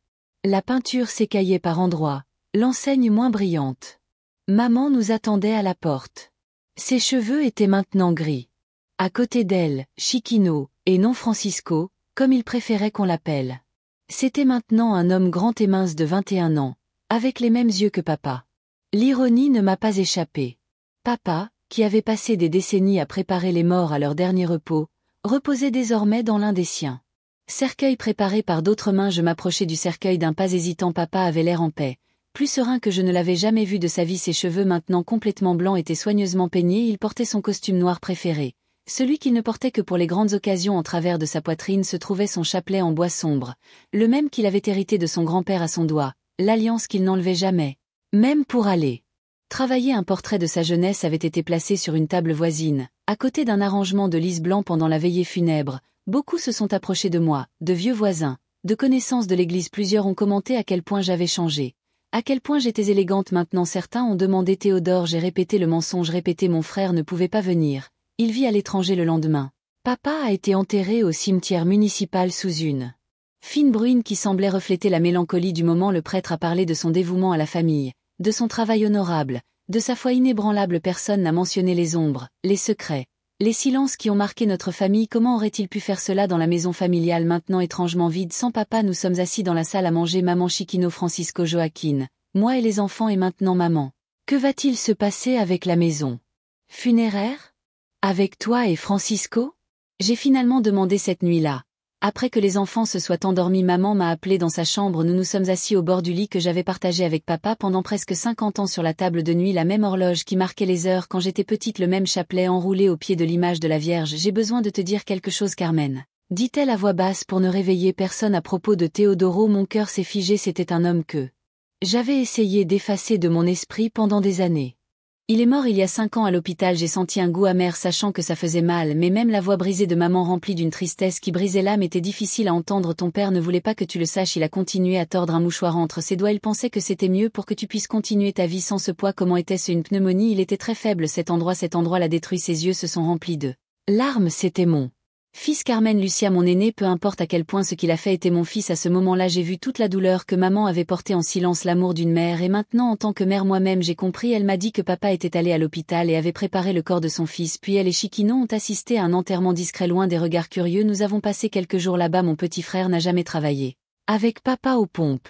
La peinture s'écaillait par endroits, l'enseigne moins brillante. Maman nous attendait à la porte. Ses cheveux étaient maintenant gris. À côté d'elle, Chiquino, et non Francisco, comme il préférait qu'on l'appelle. C'était maintenant un homme grand et mince de 21 ans, avec les mêmes yeux que papa. L'ironie ne m'a pas échappé. Papa, qui avait passé des décennies à préparer les morts à leur dernier repos, reposait désormais dans l'un des siens. Cercueil préparé par d'autres mains, je m'approchai du cercueil d'un pas hésitant. Papa avait l'air en paix, plus serein que je ne l'avais jamais vu de sa vie. Ses cheveux maintenant complètement blancs étaient soigneusement peignés. Il portait son costume noir préféré. Celui qu'il ne portait que pour les grandes occasions. En travers de sa poitrine se trouvait son chapelet en bois sombre, le même qu'il avait hérité de son grand-père à son doigt, l'alliance qu'il n'enlevait jamais, même pour aller travailler. Un portrait de sa jeunesse avait été placé sur une table voisine, à côté d'un arrangement de lys blanc. Pendant la veillée funèbre, beaucoup se sont approchés de moi, de vieux voisins, de connaissances de l'église. Plusieurs ont commenté à quel point j'avais changé, à quel point j'étais élégante maintenant. Certains ont demandé Théodore. J'ai répété le mensonge, répété mon frère ne pouvait pas venir. Il vit à l'étranger le lendemain. Papa a été enterré au cimetière municipal sous une fine bruine qui semblait refléter la mélancolie du moment. Le prêtre a parlé de son dévouement à la famille, de son travail honorable, de sa foi inébranlable. Personne n'a mentionné les ombres, les secrets, les silences qui ont marqué notre famille. Comment aurait-il pu faire cela dans la maison familiale maintenant étrangement vide? Sans papa, nous sommes assis dans la salle à manger. Maman, Chiquino, Francisco, Joaquin, moi et les enfants, et maintenant maman. Que va-t-il se passer avec la maison funéraire? Avec toi et Francisco? J'ai finalement demandé cette nuit-là. Après que les enfants se soient endormis, maman m'a appelé dans sa chambre. Nous nous sommes assis au bord du lit que j'avais partagé avec papa pendant presque 50 ans. Sur la table de nuit, la même horloge qui marquait les heures quand j'étais petite, le même chapelet enroulé au pied de l'image de la Vierge. J'ai besoin de te dire quelque chose, Carmen, dit-elle à voix basse pour ne réveiller personne. À propos de Teodoro, mon cœur s'est figé. C'était un homme que j'avais essayé d'effacer de mon esprit pendant des années. Il est mort il y a 5 ans à l'hôpital. J'ai senti un goût amer sachant que ça faisait mal, mais même la voix brisée de maman remplie d'une tristesse qui brisait l'âme était difficile à entendre. Ton père ne voulait pas que tu le saches. Il a continué à tordre un mouchoir entre ses doigts. Il pensait que c'était mieux pour que tu puisses continuer ta vie sans ce poids. Comment était-ce une pneumonie? Il était très faible. Cet endroit l'a détruit. Ses yeux se sont remplis de larmes. C'était mon fils Carmen Lucia, mon aîné. Peu importe à quel point ce qu'il a fait était mon fils. À ce moment-là, j'ai vu toute la douleur que maman avait portée en silence, l'amour d'une mère, et maintenant en tant que mère moi-même j'ai compris. Elle m'a dit que papa était allé à l'hôpital et avait préparé le corps de son fils, puis elle et Chiquino ont assisté à un enterrement discret loin des regards curieux. Nous avons passé quelques jours là-bas. Mon petit frère n'a jamais travaillé avec papa aux pompes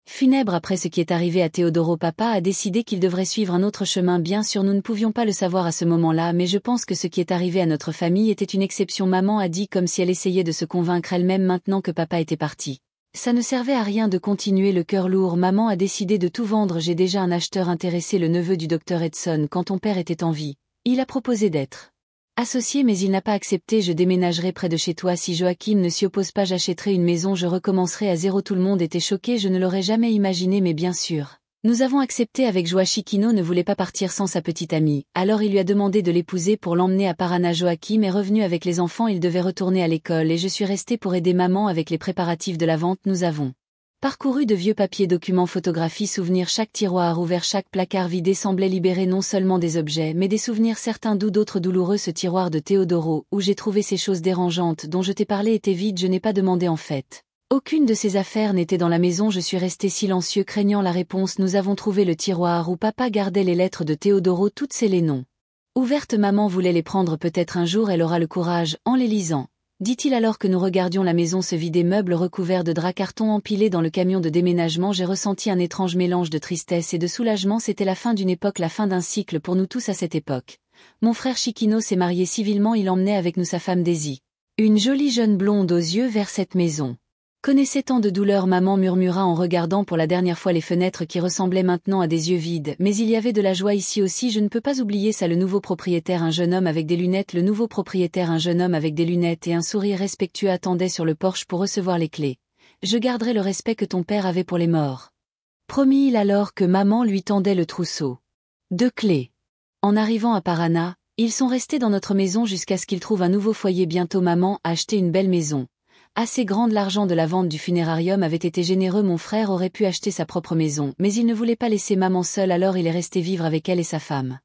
funèbre. Après ce qui est arrivé à Teodoro, papa a décidé qu'il devrait suivre un autre chemin. Bien sûr, nous ne pouvions pas le savoir à ce moment-là, mais je pense que ce qui est arrivé à notre famille était une exception. Maman a dit comme si elle essayait de se convaincre elle-même maintenant que papa était parti. Ça ne servait à rien de continuer le cœur lourd. Maman a décidé de tout vendre. J'ai déjà un acheteur intéressé, le neveu du docteur Edson. Quand ton père était en vie, il a proposé d'être associé, mais il n'a pas accepté. Je déménagerai près de chez toi. Si Joachim ne s'y oppose pas, j'achèterai une maison. Je recommencerai à zéro. Tout le monde était choqué. Je ne l'aurais jamais imaginé, mais bien sûr. Nous avons accepté avec joie. Chiquino ne voulait pas partir sans sa petite amie, alors il lui a demandé de l'épouser pour l'emmener à Paraná. Joachim est revenu avec les enfants. Il devait retourner à l'école et je suis restée pour aider maman avec les préparatifs de la vente. Nous avons parcouru de vieux papiers, documents, photographies, souvenirs. Chaque tiroir ouvert, chaque placard vidé semblait libérer non seulement des objets mais des souvenirs, certains doux, d'autres douloureux. Ce tiroir de Teodoro, où j'ai trouvé ces choses dérangeantes dont je t'ai parlé, était vide. Je n'ai pas demandé en fait. Aucune de ces affaires n'était dans la maison. Je suis resté silencieux, craignant la réponse. Nous avons trouvé le tiroir où papa gardait les lettres de Teodoro, toutes scellées non ouvertes. Maman voulait les prendre. Peut-être un jour elle aura le courage, en les lisant, dit-il alors que nous regardions la maison se vider, meubles recouverts de draps, cartons empilés dans le camion de déménagement. J'ai ressenti un étrange mélange de tristesse et de soulagement. C'était la fin d'une époque, la fin d'un cycle pour nous tous à cette époque. Mon frère Chiquino s'est marié civilement. Il emmenait avec nous sa femme Daisy, une jolie jeune blonde aux yeux vers cette maison. Connaissait tant de douleur, maman murmura en regardant pour la dernière fois les fenêtres qui ressemblaient maintenant à des yeux vides. Mais il y avait de la joie ici aussi. Je ne peux pas oublier ça. Le nouveau propriétaire, un jeune homme avec des lunettes. Le nouveau propriétaire, un jeune homme avec des lunettes et un sourire respectueux, attendait sur le porche pour recevoir les clés. Je garderai le respect que ton père avait pour les morts. promit-il alors que maman lui tendait le trousseau. 2 clés. En arrivant à Paraná, ils sont restés dans notre maison jusqu'à ce qu'ils trouvent un nouveau foyer. Bientôt maman a acheté une belle maison. Assez grande, l'argent de la vente du funérarium avait été généreux. Mon frère aurait pu acheter sa propre maison, mais il ne voulait pas laisser maman seule, alors il est resté vivre avec elle et sa femme.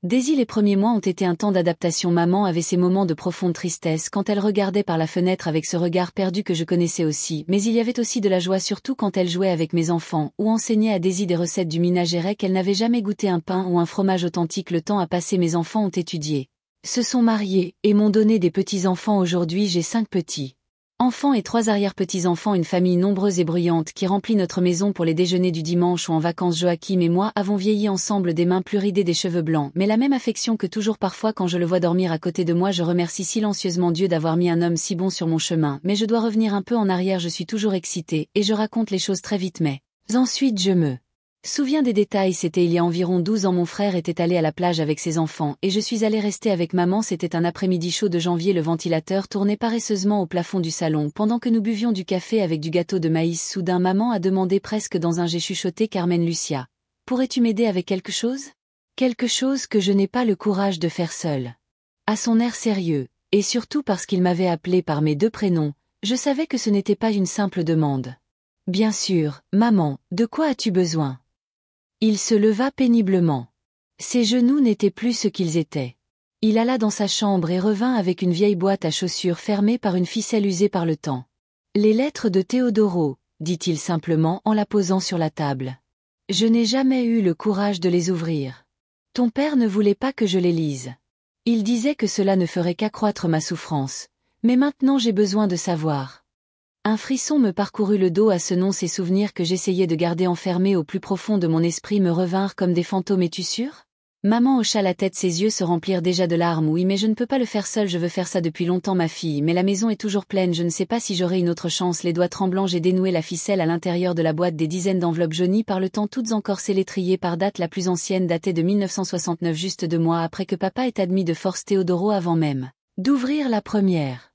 Daisy, les premiers mois ont été un temps d'adaptation. Maman avait ses moments de profonde tristesse quand elle regardait par la fenêtre avec ce regard perdu que je connaissais aussi, mais il y avait aussi de la joie, surtout quand elle jouait avec mes enfants ou enseignait à Daisy des recettes du ménagère qu'elle n'avait jamais goûté, un pain ou un fromage authentique. Le temps a passé, mes enfants ont étudié, se sont mariés et m'ont donné des petits-enfants. Aujourd'hui j'ai 5 petits enfants et 3 arrière-petits-enfants, une famille nombreuse et bruyante qui remplit notre maison pour les déjeuners du dimanche ou en vacances. Joachim et moi avons vieilli ensemble, des mains plus ridées, des cheveux blancs, mais la même affection que toujours. Parfois quand je le vois dormir à côté de moi, je remercie silencieusement Dieu d'avoir mis un homme si bon sur mon chemin. Mais je dois revenir un peu en arrière, je suis toujours excitée et je raconte les choses très vite, mais ensuite je me souviens des détails. C'était il y a environ 12 ans, mon frère était allé à la plage avec ses enfants et je suis allée rester avec maman. C'était un après-midi chaud de janvier, le ventilateur tournait paresseusement au plafond du salon pendant que nous buvions du café avec du gâteau de maïs. Soudain maman a demandé presque dans un jet chuchoté: Carmen, Lucia, pourrais-tu m'aider avec quelque chose? Quelque chose que je n'ai pas le courage de faire seule. À son air sérieux, et surtout parce qu'il m'avait appelé par mes 2 prénoms, je savais que ce n'était pas une simple demande. Bien sûr, maman, de quoi as-tu besoin? Il se leva péniblement. Ses genoux n'étaient plus ce qu'ils étaient. Il alla dans sa chambre et revint avec une vieille boîte à chaussures fermée par une ficelle usée par le temps. Les lettres de Teodoro, dit-il simplement en la posant sur la table. Je n'ai jamais eu le courage de les ouvrir. Ton père ne voulait pas que je les lise. Il disait que cela ne ferait qu'accroître ma souffrance. Mais maintenant j'ai besoin de savoir. Un frisson me parcourut le dos à ce nom. Ces souvenirs que j'essayais de garder enfermés au plus profond de mon esprit me revinrent comme des fantômes. Es-tu sûre? Maman hocha la tête, ses yeux se remplirent déjà de larmes. Oui, mais je ne peux pas le faire seule, je veux faire ça depuis longtemps ma fille, mais la maison est toujours pleine, je ne sais pas si j'aurai une autre chance. Les doigts tremblants, j'ai dénoué la ficelle à l'intérieur de la boîte. Des dizaines d'enveloppes jaunies par le temps, toutes encore scellées, triées par date. La plus ancienne datait de 1969, juste 2 mois après que papa ait admis de force Teodoro, avant même d'ouvrir la première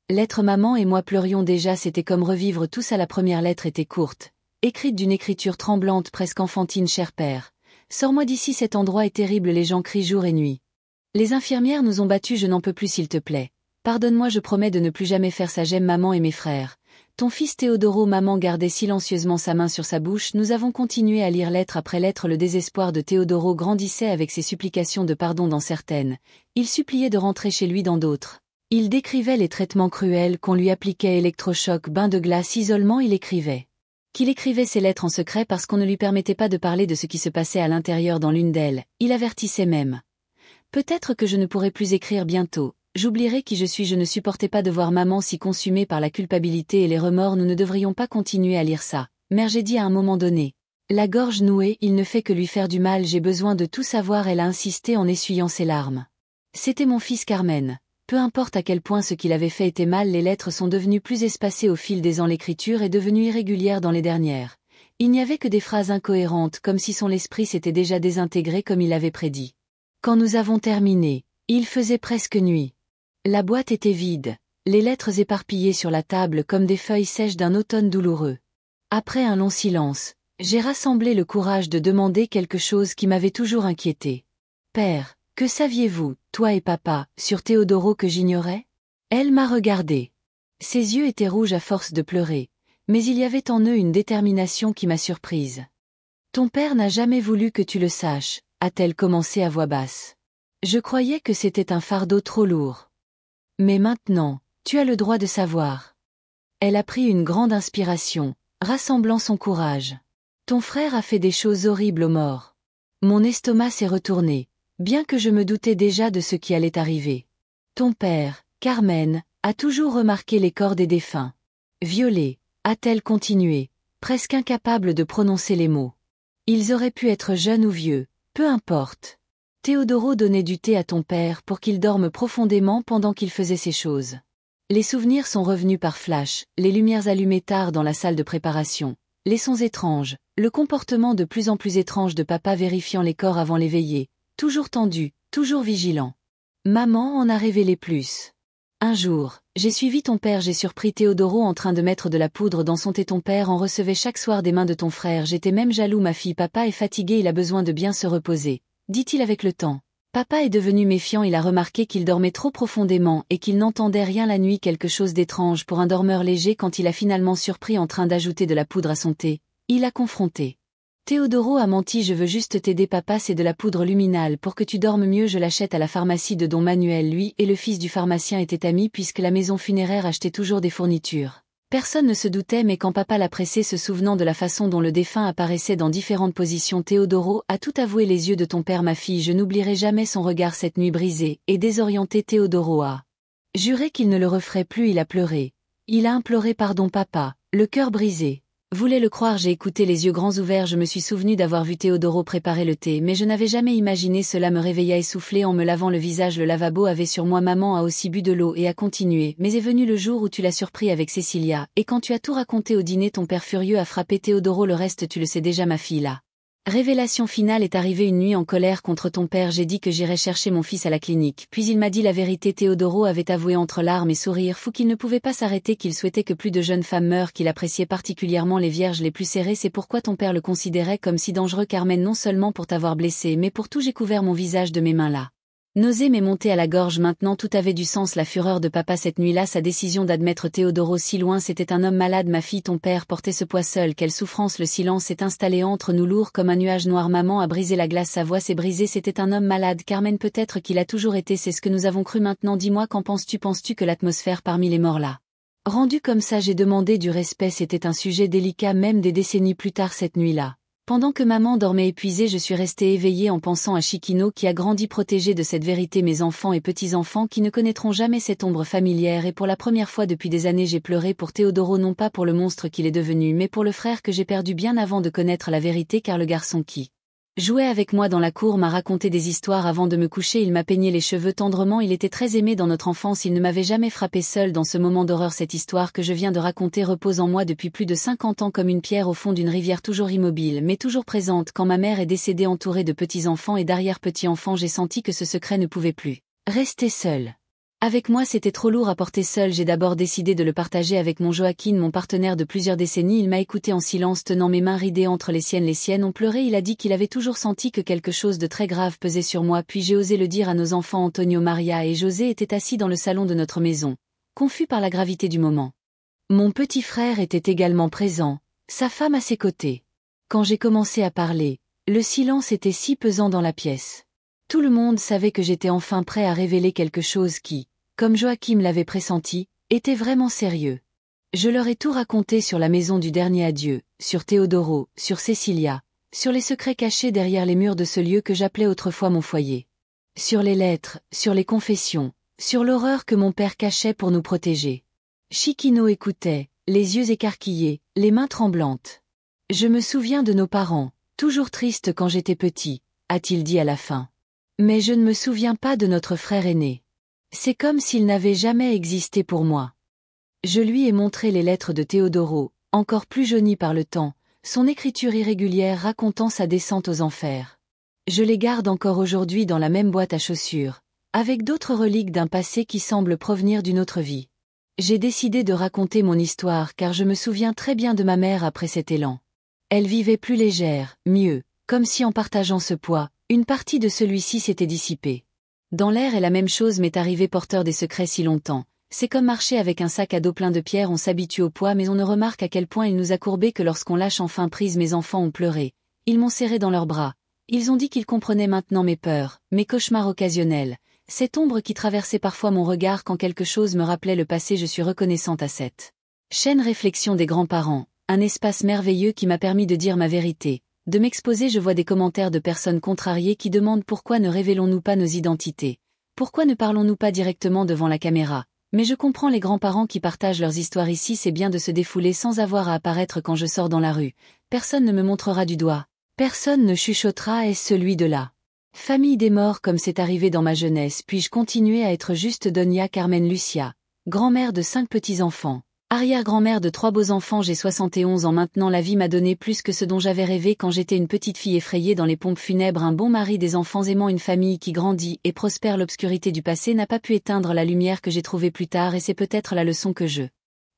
lettre. Maman et moi pleurions déjà, c'était comme revivre tout ça. La première lettre était courte, écrite d'une écriture tremblante, presque enfantine. Cher père, sors-moi d'ici, cet endroit est terrible, les gens crient jour et nuit. Les infirmières nous ont battus, je n'en peux plus, s'il te plaît. Pardonne-moi, je promets de ne plus jamais faire ça. J'aime maman et mes frères. Ton fils Teodoro. Maman gardait silencieusement sa main sur sa bouche. Nous avons continué à lire lettre après lettre. Le désespoir de Teodoro grandissait avec ses supplications de pardon dans certaines. Il suppliait de rentrer chez lui dans d'autres. Il décrivait les traitements cruels qu'on lui appliquait: électrochocs, bains de glace, isolement. Il écrivait qu'il écrivait ses lettres en secret parce qu'on ne lui permettait pas de parler de ce qui se passait à l'intérieur dans l'une d'elles. Il avertissait même: peut-être que je ne pourrai plus écrire bientôt, j'oublierai qui je suis. Je ne supportais pas de voir maman si consumée par la culpabilité et les remords. Nous ne devrions pas continuer à lire ça, mère, j'ai dit à un moment donné. La gorge nouée, il ne fait que lui faire du mal, j'ai besoin de tout savoir. Elle a insisté en essuyant ses larmes. C'était mon fils Carmen. Peu importe à quel point ce qu'il avait fait était mal, les lettres sont devenues plus espacées au fil des ans, l'écriture est devenue irrégulière dans les dernières. Il n'y avait que des phrases incohérentes, comme si son esprit s'était déjà désintégré comme il l'avait prédit. Quand nous avons terminé, il faisait presque nuit. La boîte était vide, les lettres éparpillées sur la table comme des feuilles sèches d'un automne douloureux. Après un long silence, j'ai rassemblé le courage de demander quelque chose qui m'avait toujours inquiété. Père, que saviez-vous, toi et papa, sur Teodoro que j'ignorais? Elle m'a regardé. Ses yeux étaient rouges à force de pleurer, mais il y avait en eux une détermination qui m'a surprise. Ton père n'a jamais voulu que tu le saches, a-t-elle commencé à voix basse. Je croyais que c'était un fardeau trop lourd. Mais maintenant, tu as le droit de savoir. Elle a pris une grande inspiration, rassemblant son courage. Ton frère a fait des choses horribles aux morts. Mon estomac s'est retourné, bien que je me doutais déjà de ce qui allait arriver. Ton père, Carmen, a toujours remarqué les corps des défunts. Violés, a-t-elle continué, presque incapable de prononcer les mots. Ils auraient pu être jeunes ou vieux, peu importe. Teodoro donnait du thé à ton père pour qu'il dorme profondément pendant qu'il faisait ces choses. Les souvenirs sont revenus par flash, les lumières allumées tard dans la salle de préparation, les sons étranges, le comportement de plus en plus étrange de papa vérifiant les corps avant les veillées, toujours tendu, toujours vigilant. Maman en a révélé plus. Un jour, j'ai suivi ton père, j'ai surpris Théodoro en train de mettre de la poudre dans son thé. Ton père en recevait chaque soir des mains de ton frère. J'étais même jaloux. Ma fille, papa est fatigué, il a besoin de bien se reposer, dit-il avec le temps. Papa est devenu méfiant, il a remarqué qu'il dormait trop profondément et qu'il n'entendait rien la nuit, quelque chose d'étrange pour un dormeur léger. Quand il a finalement surpris en train d'ajouter de la poudre à son thé, il a confronté. Théodoro a menti, je veux juste t'aider papa, c'est de la poudre luminale pour que tu dormes mieux, je l'achète à la pharmacie de Don Manuel. Lui et le fils du pharmacien étaient amis puisque la maison funéraire achetait toujours des fournitures. Personne ne se doutait, mais quand papa l'a pressé, se souvenant de la façon dont le défunt apparaissait dans différentes positions, Théodoro a tout avoué. Les yeux de ton père, ma fille, je n'oublierai jamais son regard cette nuit brisée et désorienté. Théodoro a juré qu'il ne le referait plus, il a pleuré. Il a imploré pardon papa, le cœur brisé. Voulais le croire, j'ai écouté les yeux grands ouverts, je me suis souvenu d'avoir vu Théodoro préparer le thé, mais je n'avais jamais imaginé cela. Me réveilla essoufflé en me lavant le visage, le lavabo avait sur moi. Maman a aussi bu de l'eau et a continué, mais est venu le jour où tu l'as surpris avec Cécilia, et quand tu as tout raconté au dîner, ton père furieux a frappé Théodoro. Le reste tu le sais déjà ma fille. Là. Révélation finale est arrivée une nuit en colère contre ton père. J'ai dit que j'irais chercher mon fils à la clinique, puis il m'a dit la vérité. Théodoro avait avoué entre larmes et sourires fous qu'il ne pouvait pas s'arrêter, qu'il souhaitait que plus de jeunes femmes meurent, qu'il appréciait particulièrement les vierges les plus serrées. C'est pourquoi ton père le considérait comme si dangereux. Carmen, non seulement pour t'avoir blessé, mais pour tout. J'ai couvert mon visage de mes mains là. Nausée m'est montée à la gorge. Maintenant tout avait du sens. La fureur de papa cette nuit-là, sa décision d'admettre Théodoro si loin, c'était un homme malade. Ma fille, ton père portait ce poids seul. Quelle souffrance. Le silence s'est installé entre nous, lourd comme un nuage noir. Maman a brisé la glace, sa voix s'est brisée. C'était un homme malade. Carmen, peut-être qu'il a toujours été, c'est ce que nous avons cru. Maintenant dis-moi, qu'en penses-tu? Penses-tu que l'atmosphère parmi les morts là, rendue comme ça? J'ai demandé du respect, c'était un sujet délicat même des décennies plus tard. Cette nuit-là, pendant que maman dormait épuisée, je suis restée éveillée en pensant à Chiquino qui a grandi protégé de cette vérité. Mes enfants et petits-enfants qui ne connaîtront jamais cette ombre familière, et pour la première fois depuis des années j'ai pleuré pour Théodoro, non pas pour le monstre qu'il est devenu, mais pour le frère que j'ai perdu bien avant de connaître la vérité, car le garçon qui jouait avec moi dans la cour m'a raconté des histoires avant de me coucher. Il m'a peigné les cheveux tendrement, il était très aimé dans notre enfance, il ne m'avait jamais frappé seul dans ce moment d'horreur. Cette histoire que je viens de raconter repose en moi depuis plus de 50 ans comme une pierre au fond d'une rivière, toujours immobile mais toujours présente. Quand ma mère est décédée entourée de petits-enfants et d'arrière-petits-enfants, j'ai senti que ce secret ne pouvait plus rester seul. Avec moi, c'était trop lourd à porter seul. J'ai d'abord décidé de le partager avec mon Joaquin, mon partenaire de plusieurs décennies. Il m'a écouté en silence, tenant mes mains ridées entre les siennes. Les siennes ont pleuré. Il a dit qu'il avait toujours senti que quelque chose de très grave pesait sur moi. Puis j'ai osé le dire à nos enfants. Antonio, Maria et José étaient assis dans le salon de notre maison, confus par la gravité du moment. Mon petit frère était également présent, sa femme à ses côtés. Quand j'ai commencé à parler, le silence était si pesant dans la pièce. Tout le monde savait que j'étais enfin prêt à révéler quelque chose qui, comme Joachim l'avait pressenti, était vraiment sérieux. Je leur ai tout raconté sur la maison du dernier adieu, sur Théodoro, sur Cécilia, sur les secrets cachés derrière les murs de ce lieu que j'appelais autrefois mon foyer. Sur les lettres, sur les confessions, sur l'horreur que mon père cachait pour nous protéger. Chiquino écoutait, les yeux écarquillés, les mains tremblantes. Je me souviens de nos parents, toujours tristes quand j'étais petit, a-t-il dit à la fin. Mais je ne me souviens pas de notre frère aîné. C'est comme s'il n'avait jamais existé pour moi. Je lui ai montré les lettres de Théodoro, encore plus jaunies par le temps, son écriture irrégulière racontant sa descente aux enfers. Je les garde encore aujourd'hui dans la même boîte à chaussures, avec d'autres reliques d'un passé qui semble provenir d'une autre vie. J'ai décidé de raconter mon histoire car je me souviens très bien de ma mère après cet élan. Elle vivait plus légère, mieux, comme si en partageant ce poids, une partie de celui-ci s'était dissipée. Dans l'air et la même chose m'est arrivé, porteur des secrets si longtemps. C'est comme marcher avec un sac à dos plein de pierres, on s'habitue au poids mais on ne remarque à quel point il nous a courbés que lorsqu'on lâche enfin prise. Mes enfants ont pleuré. Ils m'ont serré dans leurs bras. Ils ont dit qu'ils comprenaient maintenant mes peurs, mes cauchemars occasionnels, cette ombre qui traversait parfois mon regard quand quelque chose me rappelait le passé. Je suis reconnaissante à cette chaîne réflexion des grands-parents, un espace merveilleux qui m'a permis de dire ma vérité, de m'exposer. Je vois des commentaires de personnes contrariées qui demandent pourquoi ne révélons-nous pas nos identités, pourquoi ne parlons-nous pas directement devant la caméra. Mais je comprends les grands-parents qui partagent leurs histoires ici, c'est bien de se défouler sans avoir à apparaître. Quand je sors dans la rue, personne ne me montrera du doigt, personne ne chuchotera est-ce celui de la famille des morts comme c'est arrivé dans ma jeunesse. Puis-je continuer à être juste Doña Carmen Lucia, grand-mère de 5 petits-enfants, Arrière-grand-mère de 3 beaux enfants, j'ai 71 ans maintenant, la vie m'a donné plus que ce dont j'avais rêvé quand j'étais une petite fille effrayée dans les pompes funèbres, un bon mari, des enfants aimants, une famille qui grandit et prospère. L'obscurité du passé n'a pas pu éteindre la lumière que j'ai trouvée plus tard, et c'est peut-être la leçon que je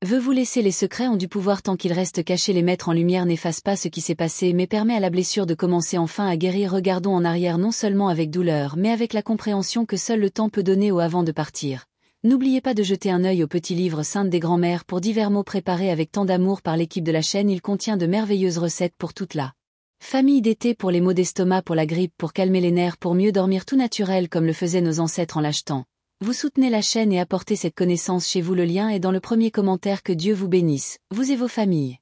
veux vous laisser. Les secrets ont du pouvoir tant qu'ils restent cachés, les mettre en lumière n'efface pas ce qui s'est passé mais permet à la blessure de commencer enfin à guérir. Regardons en arrière non seulement avec douleur mais avec la compréhension que seul le temps peut donner au avant de partir. N'oubliez pas de jeter un œil au petit livre Sainte des grands-mères pour divers mots préparés avec tant d'amour par l'équipe de la chaîne. Il contient de merveilleuses recettes pour toute la famille, d'été pour les maux d'estomac, pour la grippe, pour calmer les nerfs, pour mieux dormir, tout naturel comme le faisaient nos ancêtres en l'achetant. Vous soutenez la chaîne et apportez cette connaissance chez vous, le lien est dans le premier commentaire. Que Dieu vous bénisse, vous et vos familles.